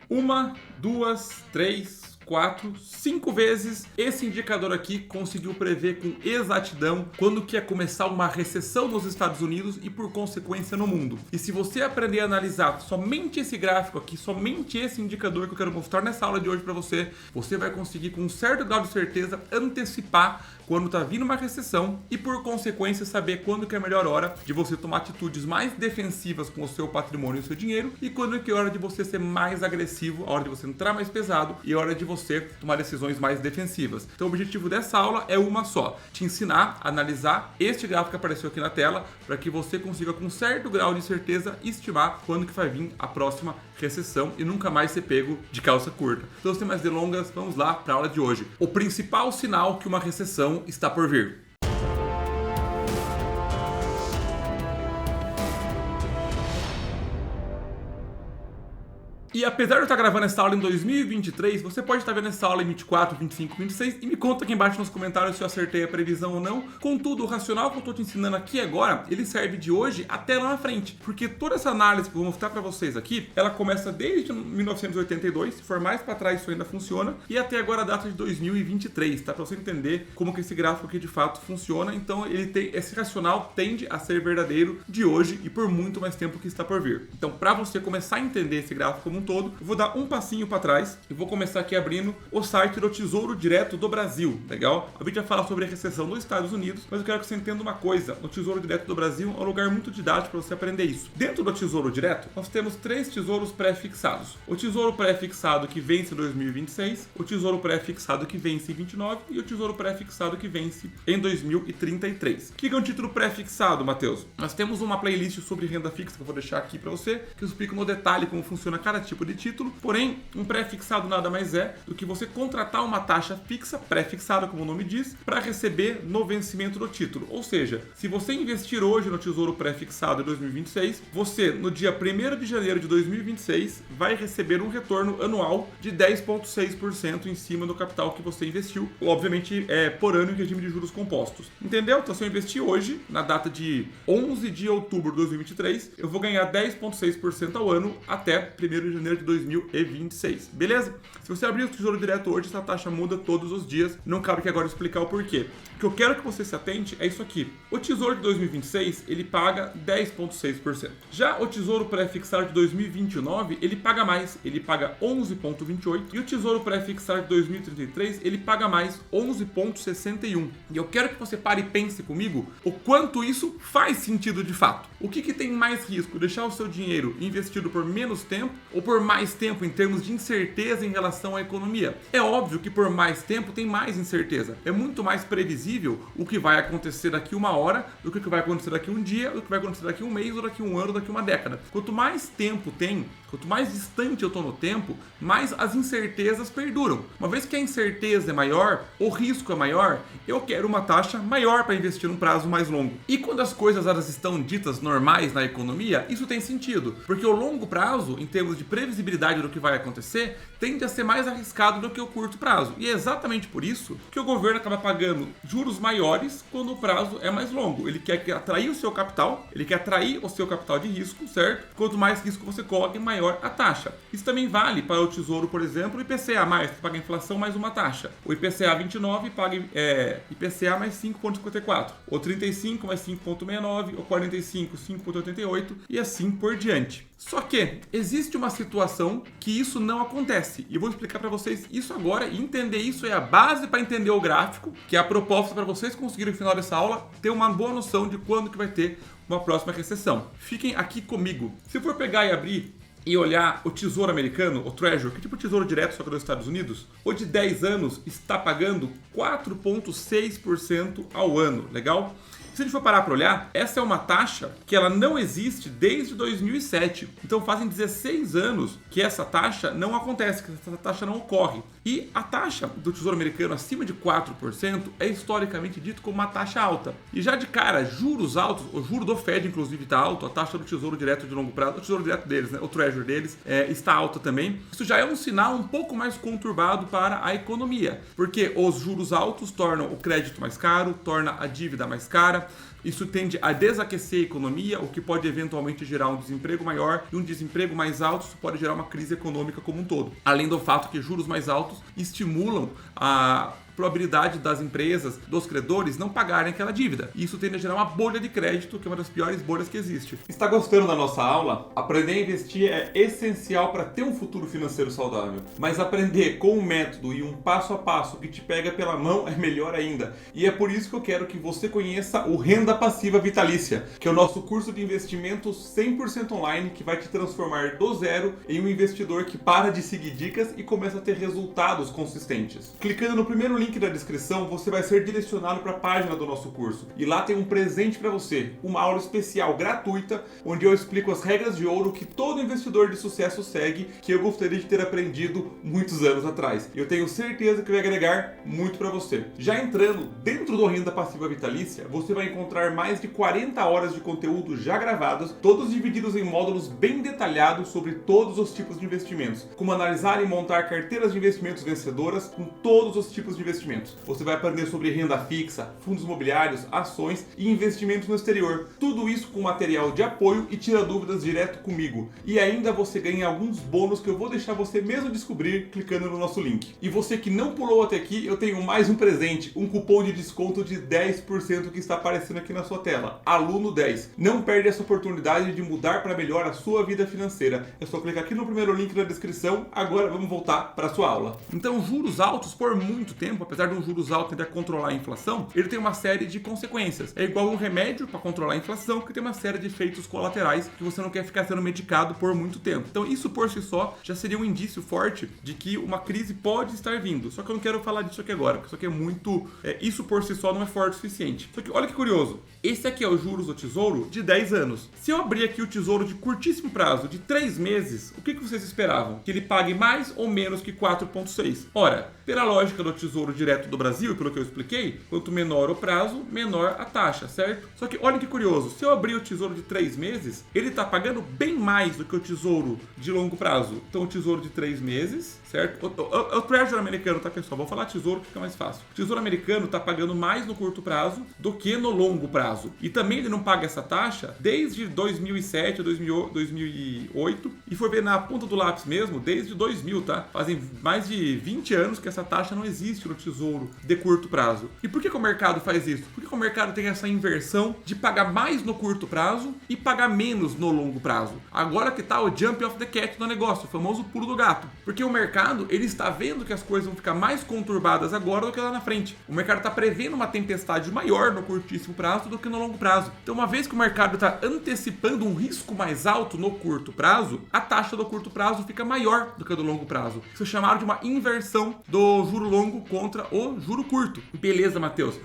Uma, duas, três, 4, 5 vezes esse indicador aqui conseguiu prever com exatidão quando que ia começar uma recessão nos Estados Unidos e por consequência no mundo. E se você aprender a analisar somente esse gráfico aqui, somente esse indicador que eu quero mostrar nessa aula de hoje para você, você vai conseguir com um certo grau de certeza antecipar quando está vindo uma recessão e por consequência saber quando que é a melhor hora de você tomar atitudes mais defensivas com o seu patrimônio e o seu dinheiro e quando que é a hora de você ser mais agressivo, a hora de você entrar mais pesado e a hora de você tomar decisões mais defensivas. Então o objetivo dessa aula é uma só, te ensinar a analisar este gráfico que apareceu aqui na tela para que você consiga com certo grau de certeza estimar quando que vai vir a próxima recessão e nunca mais ser pego de calça curta. Então sem mais delongas, vamos lá para a aula de hoje. O principal sinal que uma recessão está por vir. E apesar de eu estar gravando essa aula em 2023, você pode estar vendo essa aula em 24, 25, 26 e me conta aqui embaixo nos comentários se eu acertei a previsão ou não. Contudo, o racional que eu estou te ensinando aqui agora, ele serve de hoje até lá na frente. Porque toda essa análise que eu vou mostrar para vocês aqui, ela começa desde 1982, se for mais para trás isso ainda funciona, e até agora a data de 2023, tá? Para você entender como que esse gráfico aqui de fato funciona. Então ele tem, esse racional tende a ser verdadeiro de hoje e por muito mais tempo que está por vir. Então para você começar a entender esse gráfico como um todo, eu vou dar um passinho para trás e vou começar aqui abrindo o site do Tesouro Direto do Brasil, legal? A gente vai falar sobre a recessão dos Estados Unidos, mas eu quero que você entenda uma coisa, o Tesouro Direto do Brasil é um lugar muito didático para você aprender isso. Dentro do Tesouro Direto, nós temos 3 tesouros pré-fixados. O Tesouro Pré-fixado que vence em 2026, o Tesouro Pré-fixado que vence em 29 e o Tesouro Pré-fixado que vence em 2033. O que é um título pré-fixado, Matheus? Nós temos uma playlist sobre renda fixa que eu vou deixar aqui para você, que eu explico no detalhe como funciona cada tipo de título, porém, um pré-fixado nada mais é do que você contratar uma taxa fixa, pré-fixada, como o nome diz, para receber no vencimento do título. Ou seja, se você investir hoje no Tesouro Pré-fixado de 2026, você, no dia 1º de janeiro de 2026, vai receber um retorno anual de 10,6% em cima do capital que você investiu, obviamente por ano em regime de juros compostos. Entendeu? Então, se eu investir hoje, na data de 11 de outubro de 2023, eu vou ganhar 10,6% ao ano até 1º de janeiro de 2026, beleza? Se você abrir o Tesouro Direto hoje, essa taxa muda todos os dias, não cabe aqui agora explicar o porquê. O que eu quero que você se atente é isso aqui. O Tesouro de 2026, ele paga 10,6%. Já o Tesouro Pré-fixado de 2029, ele paga mais, ele paga 11,28%, e o Tesouro Pré-fixado de 2033, ele paga mais, 11,61%. E eu quero que você pare e pense comigo o quanto isso faz sentido de fato. O que tem mais risco? Deixar o seu dinheiro investido por menos tempo ou por mais tempo em termos de incerteza em relação à economia? É óbvio que por mais tempo tem mais incerteza. É muito mais previsível o que vai acontecer daqui uma hora do que o que vai acontecer daqui um dia, do que vai acontecer daqui um mês, ou daqui um ano, ou daqui uma década. Quanto mais tempo tem, quanto mais distante eu estou no tempo, mais as incertezas perduram. Uma vez que a incerteza é maior, o risco é maior, eu quero uma taxa maior para investir num prazo mais longo. E quando as coisas elas estão ditas normais na economia, isso tem sentido, porque o longo prazo, em termos de previsibilidade do que vai acontecer, tende a ser mais arriscado do que o curto prazo. E é exatamente por isso que o governo acaba pagando juros maiores quando o prazo é mais longo. Ele quer atrair o seu capital, ele quer atrair o seu capital de risco, certo? Quanto mais risco você coloca, maior a taxa. Isso também vale para o Tesouro, por exemplo, o IPCA+, que paga inflação mais uma taxa. O IPCA 29 paga IPCA mais 5,54. O 35 mais 5,69. O 45, 5,88 e assim por diante. Só que existe uma situação que isso não acontece. E eu vou explicar para vocês isso agora e entender isso é a base para entender o gráfico, que é a proposta para vocês conseguirem no final dessa aula ter uma boa noção de quando que vai ter uma próxima recessão. Fiquem aqui comigo. Se eu for pegar e abrir e olhar o Tesouro Americano, o Treasury, que é tipo o Tesouro Direto só que dos Estados Unidos, o de 10 anos está pagando 4,6% ao ano, legal? Se a gente for parar para olhar, essa é uma taxa que ela não existe desde 2007. Então fazem 16 anos que essa taxa não acontece, que essa taxa não ocorre. E a taxa do Tesouro Americano acima de 4% é historicamente dito como uma taxa alta. E já de cara, juros altos, o juro do Fed inclusive está alto, a taxa do Tesouro Direto de longo prazo, o Tesouro Direto deles, né, o Treasury deles, está alta também. Isso já é um sinal um pouco mais conturbado para a economia, porque os juros altos tornam o crédito mais caro, torna a dívida mais cara, maior. Isso tende a desaquecer a economia, o que pode eventualmente gerar um desemprego maior, e um desemprego mais alto isso pode gerar uma crise econômica como um todo. Além do fato que juros mais altos estimulam a probabilidade das empresas, dos credores, não pagarem aquela dívida. E isso tende a gerar uma bolha de crédito, que é uma das piores bolhas que existe. Está gostando da nossa aula? Aprender a investir é essencial para ter um futuro financeiro saudável. Mas aprender com um método e um passo a passo que te pega pela mão é melhor ainda. E é por isso que eu quero que você conheça o Renda Passiva Vitalícia, que é o nosso curso de investimento 100% online que vai te transformar do zero em um investidor que para de seguir dicas e começa a ter resultados consistentes. Clicando no primeiro link da descrição, você vai ser direcionado para a página do nosso curso. E lá tem um presente para você, uma aula especial gratuita, onde eu explico as regras de ouro que todo investidor de sucesso segue, que eu gostaria de ter aprendido muitos anos atrás. E eu tenho certeza que vai agregar muito para você. Já entrando dentro do Renda Passiva Vitalícia, você vai encontrar mais de 40 horas de conteúdo já gravados, todos divididos em módulos bem detalhados sobre todos os tipos de investimentos, como analisar e montar carteiras de investimentos vencedoras com todos os tipos de investimentos. Você vai aprender sobre renda fixa, fundos imobiliários, ações e investimentos no exterior. Tudo isso com material de apoio e tira dúvidas direto comigo. E ainda você ganha alguns bônus que eu vou deixar você mesmo descobrir clicando no nosso link. E você que não pulou até aqui, eu tenho mais um presente, um cupom de desconto de 10% que está aparecendo aqui na sua tela. Aluno 10. Não perde essa oportunidade de mudar para melhor a sua vida financeira. É só clicar aqui no primeiro link na descrição. Agora vamos voltar para a sua aula. Então, juros altos por muito tempo, apesar de um juros alto tentar controlar a inflação, ele tem uma série de consequências. É igual um remédio para controlar a inflação, que tem uma série de efeitos colaterais que você não quer ficar sendo medicado por muito tempo. Então isso por si só já seria um indício forte de que uma crise pode estar vindo. Só que eu não quero falar disso aqui agora, porque isso aqui é muito... isso por si só não é forte o suficiente. Só que olha que curioso. Esse aqui é o juros do Tesouro de 10 anos. Se eu abrir aqui o Tesouro de curtíssimo prazo, de 3 meses, o que vocês esperavam? Que ele pague mais ou menos que 4,6? Ora, pela lógica do Tesouro Direto do Brasil, pelo que eu expliquei, quanto menor o prazo, menor a taxa, certo? Só que olha que curioso, se eu abrir o Tesouro de 3 meses, ele está pagando bem mais do que o Tesouro de longo prazo. Então o Tesouro de 3 meses, certo? O Treasury americano, tá pessoal? Vou falar Tesouro que fica mais fácil. O Tesouro americano está pagando mais no curto prazo do que no longo prazo. E também ele não paga essa taxa desde 2007, 2008, e foi ver na ponta do lápis mesmo, desde 2000, tá? Fazem mais de 20 anos que essa taxa não existe no Tesouro de curto prazo. E por que o mercado faz isso? Por que o mercado tem essa inversão de pagar mais no curto prazo e pagar menos no longo prazo? Agora que tá o jump of the cat no negócio, o famoso pulo do gato. Porque o mercado, ele está vendo que as coisas vão ficar mais conturbadas agora do que lá na frente. O mercado está prevendo uma tempestade maior no curtíssimo prazo do que no longo prazo. Então, uma vez que o mercado está antecipando um risco mais alto no curto prazo, a taxa do curto prazo fica maior do que a do longo prazo. Isso é chamado de uma inversão do juro longo contra o juro curto. Beleza, Matheus?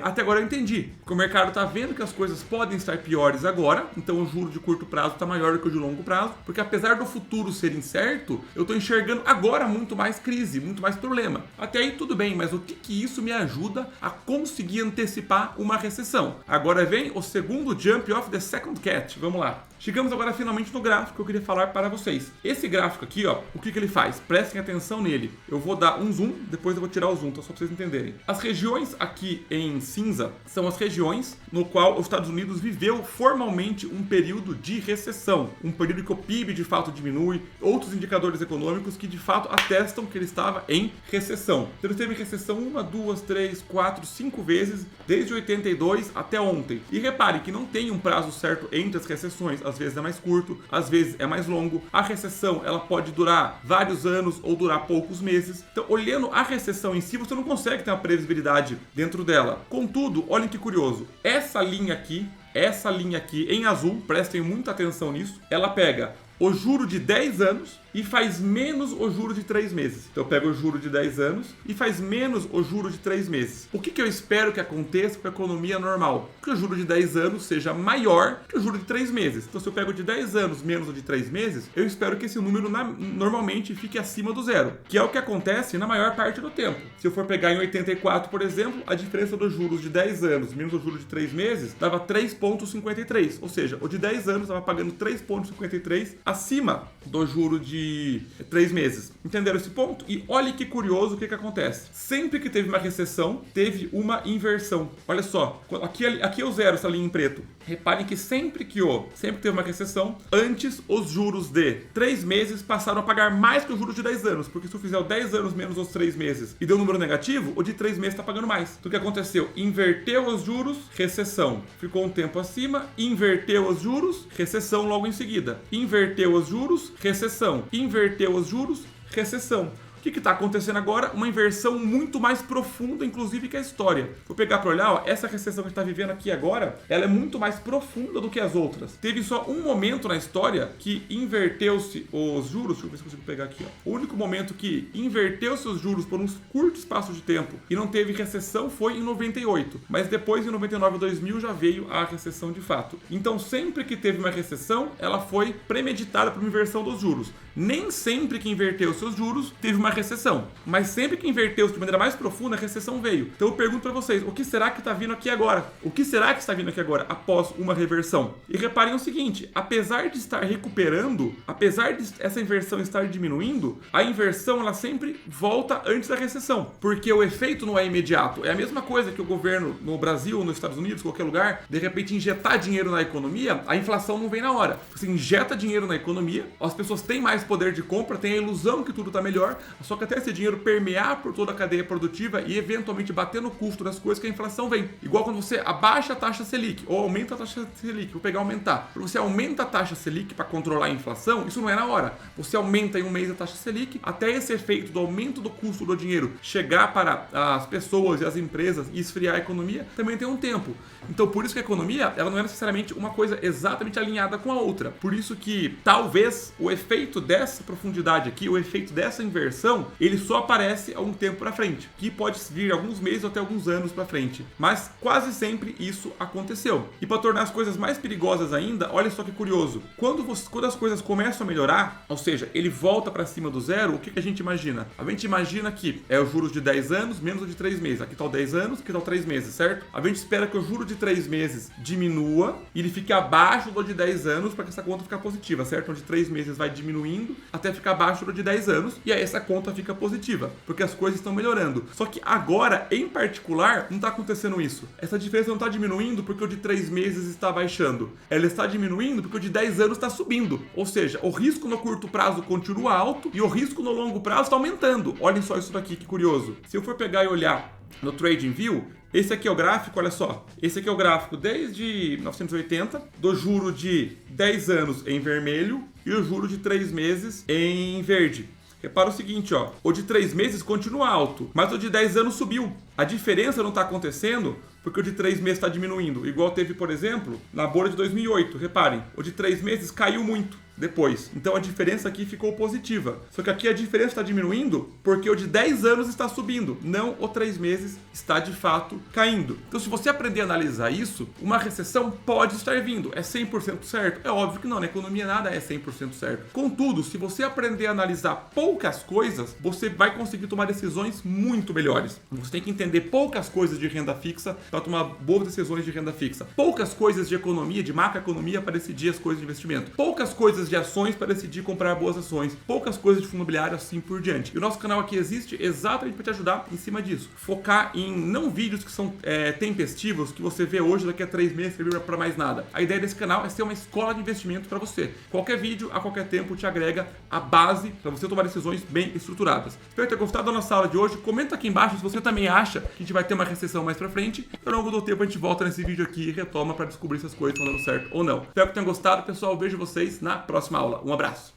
Até agora eu entendi. Porque o mercado está vendo que as coisas podem estar piores agora, então o juro de curto prazo está maior do que o de longo prazo, porque apesar do futuro ser incerto, eu estou enxergando agora muito mais crise, muito mais problema. Até aí tudo bem, mas o que isso me ajuda a conseguir antecipar uma recessão? Agora vem o segundo jump of the second cat. Vamos lá. Chegamos agora finalmente no gráfico que eu queria falar para vocês. Esse gráfico aqui, ó, o que ele faz? Prestem atenção nele. Eu vou dar um zoom, depois eu vou tirar o zoom, tá? Só para vocês entenderem. As regiões aqui em cinza são as regiões no qual os Estados Unidos viveu formalmente um período de recessão. Um período que o PIB de fato diminui, outros indicadores econômicos que de fato atestam que ele estava em recessão. Então ele teve recessão 1, 2, 3, 4, 5 vezes, desde 82 até ontem. E repare que não tem um prazo certo entre as recessões. Às vezes é mais curto, às vezes é mais longo. A recessão, ela pode durar vários anos ou durar poucos meses. Então, olhando a recessão em si, você não consegue ter uma previsibilidade dentro dela. Contudo, olhem que curioso. Essa linha aqui em azul, prestem muita atenção nisso, ela pega o juro de 10 anos e faz menos o juro de 3 meses. Então eu pego o juro de 10 anos e faz menos o juro de 3 meses. O que eu espero que aconteça com a economia normal? Que o juro de 10 anos seja maior que o juro de 3 meses. Então se eu pego de 10 anos menos o de 3 meses, eu espero que esse número normalmente fique acima do zero, que é o que acontece na maior parte do tempo. Se eu for pegar em 84, por exemplo, a diferença dos juros de 10 anos menos o juro de 3 meses dava 3,53. Ou seja, o de 10 anos estava pagando 3,53 acima do juro de de 3 meses. Entenderam esse ponto? E olha que curioso o que acontece. Sempre que teve uma recessão, teve uma inversão. Olha só, aqui é o zero, essa linha em preto. Reparem que sempre que teve uma recessão, antes os juros de 3 meses passaram a pagar mais que os juros de 10 anos. Porque se eu fizer o 10 anos menos os 3 meses e deu um número negativo, o de 3 meses está pagando mais. Então o que aconteceu? Inverteu os juros, recessão. Ficou um tempo acima, inverteu os juros, recessão logo em seguida. Inverteu os juros, recessão. Inverteu os juros, recessão. O que está acontecendo agora? Uma inversão muito mais profunda, inclusive, que a história. Vou pegar para olhar, essa recessão que a gente está vivendo aqui agora, ela é muito mais profunda do que as outras. Teve só um momento na história que inverteu-se os juros, deixa eu ver se consigo pegar aqui. O único momento que inverteu-se os juros por um curto espaço de tempo e não teve recessão foi em 98. Mas depois, em 99 e 2000, já veio a recessão de fato. Então, sempre que teve uma recessão, ela foi premeditada por uma inversão dos juros. Nem sempre que inverteu seus juros teve uma recessão, mas sempre que inverteu de maneira mais profunda, a recessão veio. Então eu pergunto para vocês, o que será que está vindo aqui agora? O que será que está vindo aqui agora após uma reversão? E reparem o seguinte, apesar de estar recuperando, apesar de essa inversão estar diminuindo, a inversão ela sempre volta antes da recessão, porque o efeito não é imediato. É a mesma coisa que o governo no Brasil, nos Estados Unidos, qualquer lugar, de repente injetar dinheiro na economia, a inflação não vem na hora. Você injeta dinheiro na economia, as pessoas têm mais poder de compra, têm a ilusão que tudo está melhor, só que até esse dinheiro permear por toda a cadeia produtiva e eventualmente bater no custo das coisas que a inflação vem. Igual quando você abaixa a taxa Selic ou aumenta a taxa Selic, vou pegar aumentar. Quando você aumenta a taxa Selic para controlar a inflação, isso não é na hora. Você aumenta em um mês a taxa Selic, até esse efeito do aumento do custo do dinheiro chegar para as pessoas e as empresas e esfriar a economia, também tem um tempo. Então por isso que a economia ela não é necessariamente uma coisa exatamente alinhada com a outra. Por isso que talvez o efeito dessa profundidade aqui, o efeito dessa inversão, ele só aparece a um tempo para frente, que pode vir alguns meses ou até alguns anos para frente, mas quase sempre isso aconteceu. E para tornar as coisas mais perigosas ainda, olha só que curioso, quando as coisas começam a melhorar, ou seja, ele volta para cima do zero, o que a gente imagina? A gente imagina que é os juros de 10 anos menos o de 3 meses, aqui está o 10 anos, aqui está o 3 meses, certo? A gente espera que o juro de 3 meses diminua e ele fique abaixo do de 10 anos para que essa conta fique positiva, certo? O de 3 meses vai diminuindo até ficar abaixo do de 10 anos e aí essa conta fica positiva, porque as coisas estão melhorando. Só que agora, em particular, não está acontecendo isso. Essa diferença não está diminuindo porque o de 3 meses está baixando. Ela está diminuindo porque o de 10 anos está subindo. Ou seja, o risco no curto prazo continua alto e o risco no longo prazo está aumentando. Olhem só isso daqui, que curioso. Se eu for pegar e olhar no TradingView, esse aqui é o gráfico, olha só. Esse aqui é o gráfico desde 1980, do juro de 10 anos em vermelho e o juro de 3 meses em verde. Repara o seguinte, ó, o de 3 meses continua alto, mas o de 10 anos subiu. A diferença não está acontecendo porque o de 3 meses está diminuindo. Igual teve, por exemplo, na bolha de 2008. Reparem, o de 3 meses caiu muito depois. Então a diferença aqui ficou positiva. Só que aqui a diferença está diminuindo porque o de 10 anos está subindo, não o 3 meses está de fato caindo. Então se você aprender a analisar isso, uma recessão pode estar vindo. É 100% certo? É óbvio que não, na economia nada é 100% certo. Contudo, se você aprender a analisar poucas coisas, você vai conseguir tomar decisões muito melhores. Você tem que entender poucas coisas de renda fixa para tomar boas decisões de renda fixa. Poucas coisas de economia, de macroeconomia para decidir as coisas de investimento. Poucas coisas de ações para decidir comprar boas ações. Poucas coisas de fundo imobiliário, assim por diante. E o nosso canal aqui existe exatamente para te ajudar em cima disso. Focar em não vídeos que são tempestivos, que você vê hoje, daqui a 3 meses, não para mais nada. A ideia desse canal é ser uma escola de investimento para você. Qualquer vídeo, a qualquer tempo, te agrega a base para você tomar decisões bem estruturadas. Espero ter gostado da nossa aula de hoje. Comenta aqui embaixo se você também acha que a gente vai ter uma recessão mais para frente. E ao longo do tempo a gente volta nesse vídeo aqui e retoma para descobrir se as coisas estão dando certo ou não. Espero que tenham gostado, pessoal. Vejo vocês na próxima aula. Um abraço.